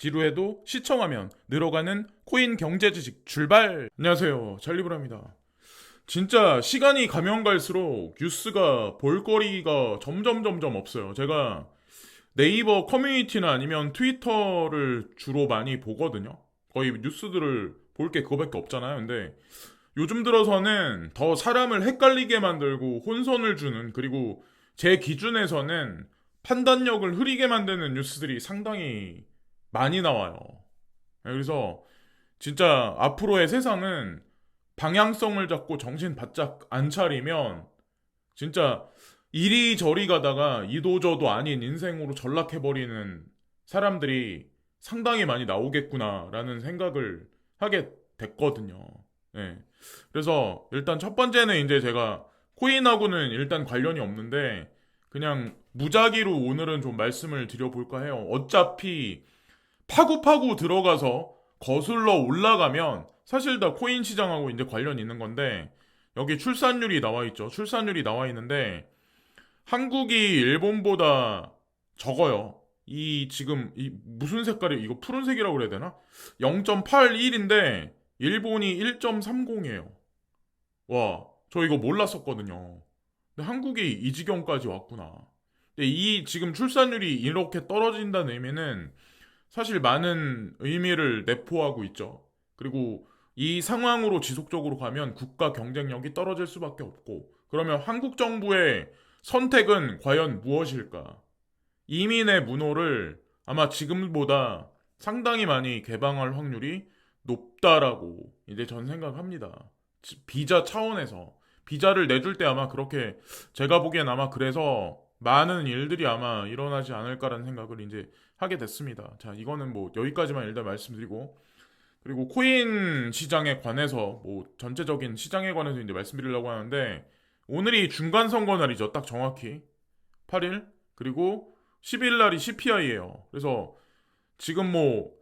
지루해도 시청하면 늘어가는 코인 경제 지식 출발! 안녕하세요. 잘리브라입니다. 진짜 시간이 가면 갈수록 뉴스가 볼거리가 점점 없어요. 제가 네이버 커뮤니티나 아니면 트위터를 주로 많이 보거든요. 거의 뉴스들을 볼 게 그거밖에 없잖아요. 근데 요즘 들어서는 더 사람을 헷갈리게 만들고 혼선을 주는, 그리고 제 기준에서는 판단력을 흐리게 만드는 뉴스들이 상당히 많이 나와요. 그래서 진짜 앞으로의 세상은 방향성을 잡고 정신 바짝 안 차리면 진짜 이리저리 가다가 이도저도 아닌 인생으로 전락해버리는 사람들이 상당히 많이 나오겠구나라는 생각을 하게 됐거든요. 네. 그래서 일단 첫 번째는 이제 제가 코인하고는 일단 관련이 없는데 그냥 무작위로 오늘은 좀 말씀을 드려볼까 해요. 어차피 파고파고 들어가서 거슬러 올라가면 사실 다 코인 시장하고 이제 관련이 있는 건데, 여기 출산율이 나와 있죠. 출산율이 나와 있는데 한국이 일본보다 적어요. 이 지금 이 무슨 색깔이, 이거 푸른색이라고 그래야 되나? 0.81인데 일본이 1.30이에요. 와, 저 이거 몰랐었거든요. 근데 한국이 이 지경까지 왔구나. 근데 이 지금 출산율이 이렇게 떨어진다는 의미는 사실 많은 의미를 내포하고 있죠. 그리고 이 상황으로 지속적으로 가면 국가 경쟁력이 떨어질 수밖에 없고, 그러면 한국 정부의 선택은 과연 무엇일까? 이민의 문호를 아마 지금보다 상당히 많이 개방할 확률이 높다라고 이제 전 생각합니다. 비자 차원에서 비자를 내줄 때 아마 그렇게, 제가 보기엔 아마 그래서 많은 일들이 아마 일어나지 않을까라는 생각을 이제 하게 됐습니다. 자, 이거는 뭐 여기까지만 일단 말씀드리고, 그리고 코인 시장에 관해서 뭐 전체적인 시장에 관해서 이제 말씀드리려고 하는데, 오늘이 중간 선거 날이죠. 딱 정확히 8일, 그리고 10일 날이 CPI예요. 그래서 지금 뭐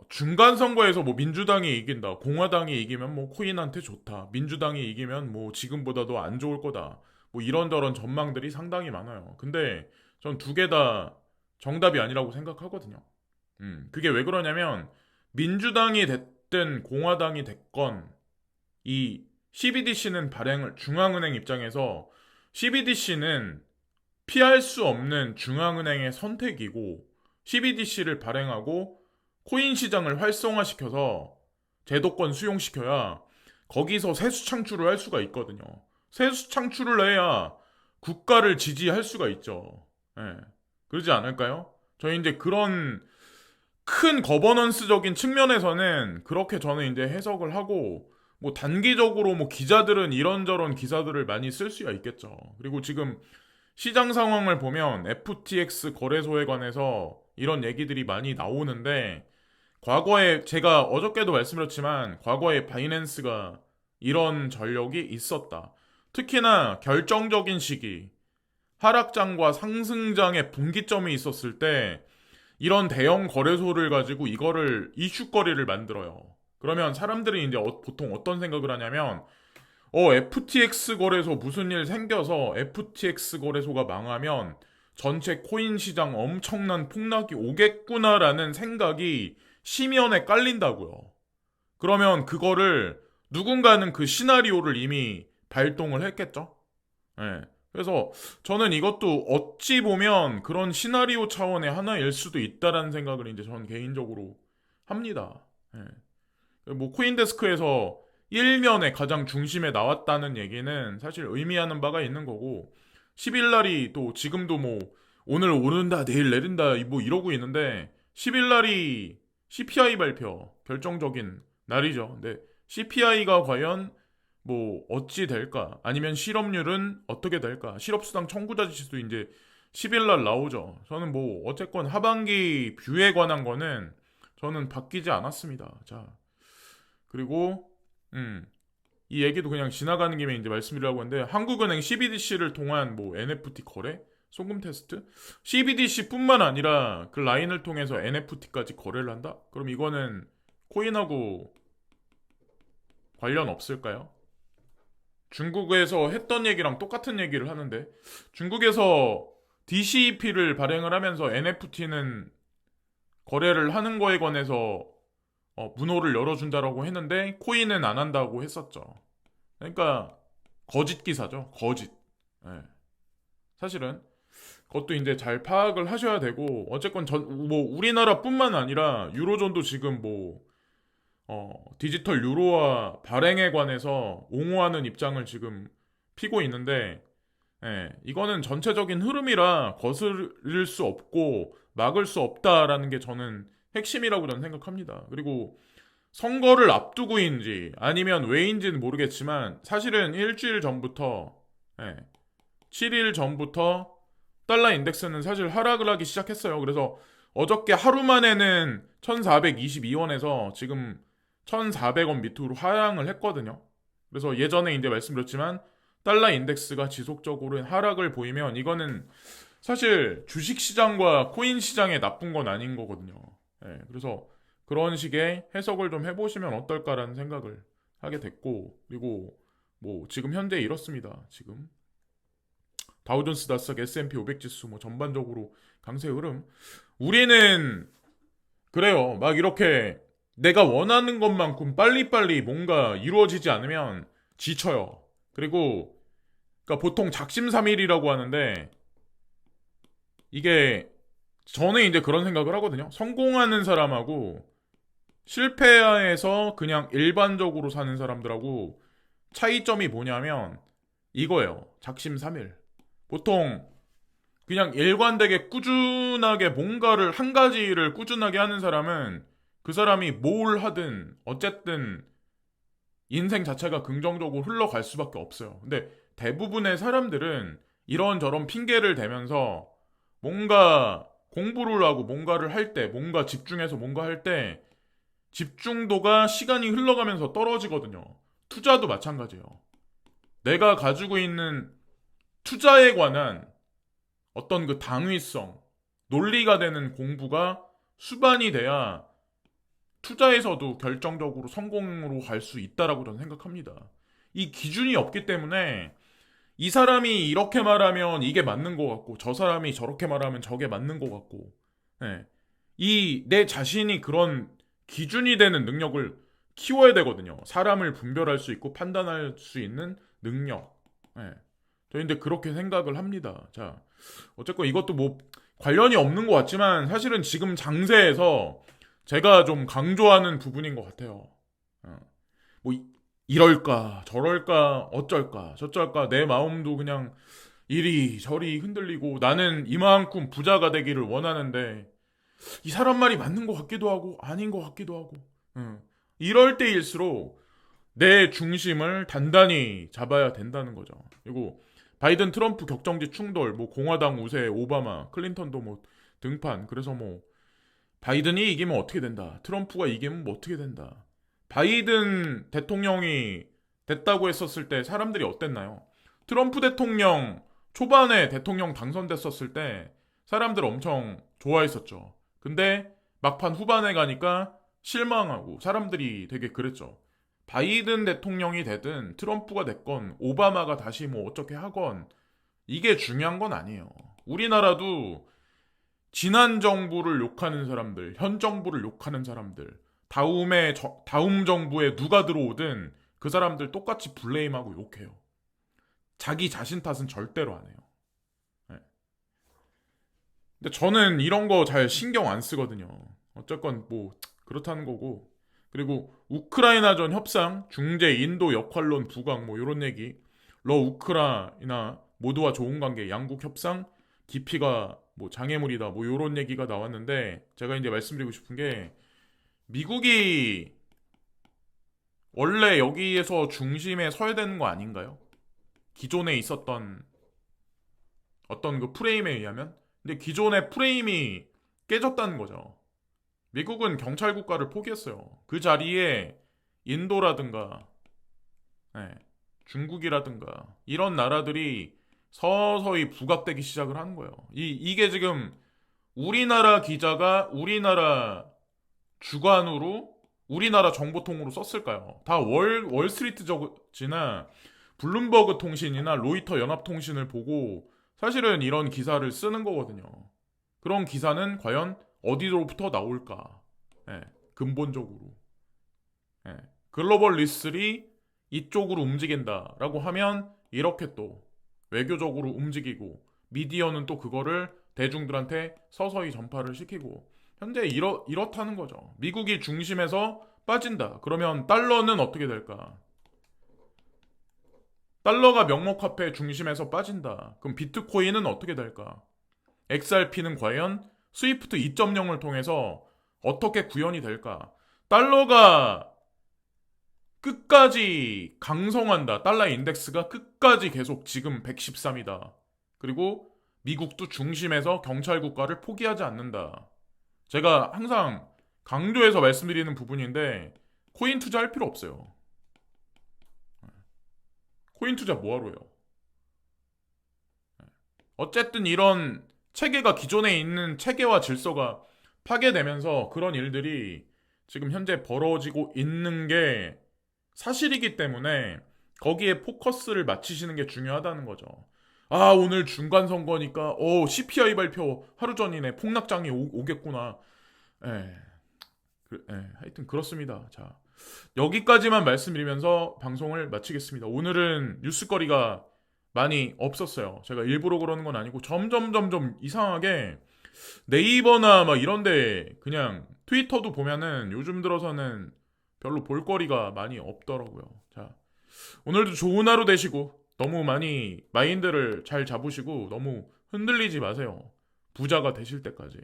중간 선거에서 뭐 민주당이 이긴다, 공화당이 이기면 뭐 코인한테 좋다, 민주당이 이기면 뭐 지금보다도 안 좋을 거다, 뭐 이런저런 전망들이 상당히 많아요. 근데 전 두 개 다 정답이 아니라고 생각하거든요. 그게 왜 그러냐면, 민주당이 됐든 공화당이 됐건 이 CBDC는 발행을, 중앙은행 입장에서 CBDC는 피할 수 없는 중앙은행의 선택이고, CBDC를 발행하고 코인 시장을 활성화시켜서 제도권 수용시켜야 거기서 세수 창출을 할 수가 있거든요. 세수 창출을 해야 국가를 지지할 수가 있죠. 예. 그러지 않을까요? 저희 이제 그런 큰 거버넌스적인 측면에서는 그렇게 저는 이제 해석을 하고, 뭐 단기적으로 뭐 기자들은 이런저런 기사들을 많이 쓸 수가 있겠죠. 그리고 지금 시장 상황을 보면 FTX 거래소에 관해서 이런 얘기들이 많이 나오는데, 과거에 제가 어저께도 말씀드렸지만 과거에 바이낸스가 이런 전력이 있었다. 특히나 결정적인 시기, 하락장과 상승장의 분기점이 있었을 때 이런 대형 거래소를 가지고 이거를 이슈거리를 만들어요. 그러면 사람들이 이제 보통 어떤 생각을 하냐면, FTX 거래소 무슨 일 생겨서 FTX 거래소가 망하면 전체 코인 시장 엄청난 폭락이 오겠구나라는 생각이 심연에 깔린다고요. 그러면 그거를 누군가는 그 시나리오를 이미 발동을 했겠죠? 예. 그래서 저는 이것도 어찌 보면 그런 시나리오 차원의 하나일 수도 있다라는 생각을 이제 저는 개인적으로 합니다. 예. 뭐 코인데스크에서 일면에 가장 중심에 나왔다는 얘기는 사실 의미하는 바가 있는 거고, 10일 날이 또 지금도 뭐 오늘 오른다 내일 내린다 뭐 이러고 있는데, 10일 날이 CPI 발표 결정적인 날이죠. 근데 CPI가 과연 뭐 어찌 될까? 아니면 실업률은 어떻게 될까? 실업수당 청구자 지수도 이제 10일 날 나오죠. 저는 뭐 어쨌건 하반기 뷰에 관한 거는 저는 바뀌지 않았습니다. 자, 그리고 이 얘기도 그냥 지나가는 김에 이제 말씀드리려고 하는데, 한국은행 CBDC를 통한 뭐 NFT 거래, 송금 테스트, CBDC뿐만 아니라 그 라인을 통해서 NFT까지 거래를 한다? 그럼 이거는 코인하고 관련 없을까요? 중국에서 했던 얘기랑 똑같은 얘기를 하는데, 중국에서 DCEP를 발행을 하면서 NFT는 거래를 하는 거에 관해서 문호를 열어준다라고 했는데 코인은 안 한다고 했었죠. 그러니까 거짓 기사죠. 거짓. 예. 사실은 그것도 이제 잘 파악을 하셔야 되고 어쨌건 뭐 우리나라뿐만 아니라 유로존도 지금 뭐 디지털 유로화 발행에 관해서 옹호하는 입장을 지금 피고 있는데 이거는 전체적인 흐름이라 거스를 수 없고 막을 수 없다라는 게 저는 핵심이라고 저는 생각합니다. 그리고 선거를 앞두고인지 아니면 왜인지는 모르겠지만 사실은 일주일 전부터 7일 전부터 달러 인덱스는 사실 하락을 하기 시작했어요. 그래서 어저께 하루 만에는 1422원에서 지금 1400원 밑으로 하향을 했거든요. 그래서 예전에 이제 말씀드렸지만 달러 인덱스가 지속적으로 하락을 보이면 이거는 사실 주식 시장과 코인 시장에 나쁜 건 아닌 거거든요. 그래서 그런 식의 해석을 좀 해보시면 어떨까라는 생각을 하게 됐고, 그리고 뭐 지금 현재 이렇습니다. 지금 다우존스, 나스닥, S&P 500 지수 뭐 전반적으로 강세 흐름. 우리는 그래요. 막 이렇게 내가 원하는 것만큼 빨리빨리 뭔가 이루어지지 않으면 지쳐요. 그리고 그러니까 보통 작심삼일이라고 하는데 이게 저는 이제 그런 생각을 하거든요. 성공하는 사람하고 실패해서 그냥 일반적으로 사는 사람들하고 차이점이 뭐냐면 이거예요. 작심삼일. 보통 그냥 일관되게 꾸준하게 뭔가를 한 가지를 꾸준하게 하는 사람은 그 사람이 뭘 하든 어쨌든 인생 자체가 긍정적으로 흘러갈 수밖에 없어요. 근데 대부분의 사람들은 이런저런 핑계를 대면서 뭔가 공부를 하고 뭔가를 할 때, 뭔가 집중해서 뭔가 할 때 집중도가 시간이 흘러가면서 떨어지거든요. 투자도 마찬가지예요. 내가 가지고 있는 투자에 관한 어떤 그 당위성, 논리가 되는 공부가 수반이 돼야 투자에서도 결정적으로 성공으로 갈 수 있다라고 저는 생각합니다. 이 기준이 없기 때문에 이 사람이 이렇게 말하면 이게 맞는 것 같고 저 사람이 저렇게 말하면 저게 맞는 것 같고 이 내 자신이 그런 기준이 되는 능력을 키워야 되거든요. 사람을 분별할 수 있고 판단할 수 있는 능력. 저희 근데 그렇게 생각을 합니다. 자, 어쨌건 이것도 뭐 관련이 없는 것 같지만 사실은 지금 장세에서 제가 좀 강조하는 부분인 것 같아요. 뭐 이럴까 저럴까 어쩔까 저쩔까 내 마음도 그냥 이리저리 흔들리고 나는 이만큼 부자가 되기를 원하는데 이 사람 말이 맞는 것 같기도 하고 아닌 것 같기도 하고 이럴 때일수록 내 중심을 단단히 잡아야 된다는 거죠. 그리고 바이든 트럼프 격정지 충돌 뭐 공화당 우세 오바마 클린턴도 뭐 등판 그래서 뭐 바이든이 이기면 어떻게 된다 트럼프가 이기면 뭐 어떻게 된다 바이든 대통령이 됐다고 했었을 때 사람들이 어땠나요? 트럼프 대통령 초반에 대통령 당선됐었을 때 사람들 엄청 좋아했었죠. 근데 막판 후반에 가니까 실망하고 사람들이 되게 그랬죠. 바이든 대통령이 되든 트럼프가 됐건 오바마가 다시 뭐 어떻게 하건 이게 중요한 건 아니에요. 우리나라도 지난 정부를 욕하는 사람들, 현 정부를 욕하는 사람들, 다음 정부에 누가 들어오든 그 사람들 똑같이 블레임하고 욕해요. 자기 자신 탓은 절대로 안 해요. 네. 근데 저는 이런 거 잘 신경 안 쓰거든요. 어쨌건 뭐 그렇다는 거고. 그리고 우크라이나전 협상, 중재, 인도 역할론 부각 뭐 이런 얘기. 우크라이나 모두와 좋은 관계, 양국 협상, 깊이가 뭐 장애물이다 뭐 이런 얘기가 나왔는데 제가 이제 말씀드리고 싶은 게 미국이 원래 여기에서 중심에 서야 되는 거 아닌가요? 기존에 있었던 어떤 그 프레임에 의하면 근데 기존의 프레임이 깨졌다는 거죠. 미국은 경찰 국가를 포기했어요. 그 자리에 인도라든가 중국이라든가 이런 나라들이 서서히 부각되기 시작을 하는 거예요. 이게 지금 우리나라 기자가 우리나라 주관으로 우리나라 정보통으로 썼을까요? 다 월스트리트 저지나 블룸버그 통신이나 로이터 연합통신을 보고 사실은 이런 기사를 쓰는 거거든요. 그런 기사는 과연 어디로부터 나올까? 예, 근본적으로. 예, 글로벌 리슬이 이쪽으로 움직인다라고 하면 이렇게 또 외교적으로 움직이고 미디어는 또 그거를 대중들한테 서서히 전파를 시키고 현재 이렇다는 거죠. 미국이 중심에서 빠진다. 그러면 달러는 어떻게 될까? 달러가 명목화폐 중심에서 빠진다. 그럼 비트코인은 어떻게 될까? XRP는 과연 스위프트 2.0을 통해서 어떻게 구현이 될까? 달러가 끝까지 강성한다. 달러 인덱스가 끝까지 계속 지금 113이다. 그리고 미국도 중심에서 경찰 국가를 포기하지 않는다. 제가 항상 강조해서 말씀드리는 부분인데 코인 투자할 필요 없어요. 코인 투자 뭐하러 해요? 어쨌든 이런 체계가 기존에 있는 체계와 질서가 파괴되면서 그런 일들이 지금 현재 벌어지고 있는 게 사실이기 때문에 거기에 포커스를 맞추시는 게 중요하다는 거죠. 아, 오늘 중간선거니까, CPI 발표 하루 전이네. 폭락장이 오겠구나. 예, 하여튼 그렇습니다. 자, 여기까지만 말씀드리면서 방송을 마치겠습니다. 오늘은 뉴스거리가 많이 없었어요. 제가 일부러 그러는 건 아니고 점점 이상하게 네이버나 막 이런데 그냥 트위터도 보면은 요즘 들어서는 별로 볼거리가 많이 없더라고요. 자, 오늘도 좋은 하루 되시고 너무 많이 마인드를 잘 잡으시고 너무 흔들리지 마세요. 부자가 되실 때까지.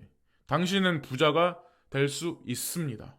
당신은 부자가 될 수 있습니다.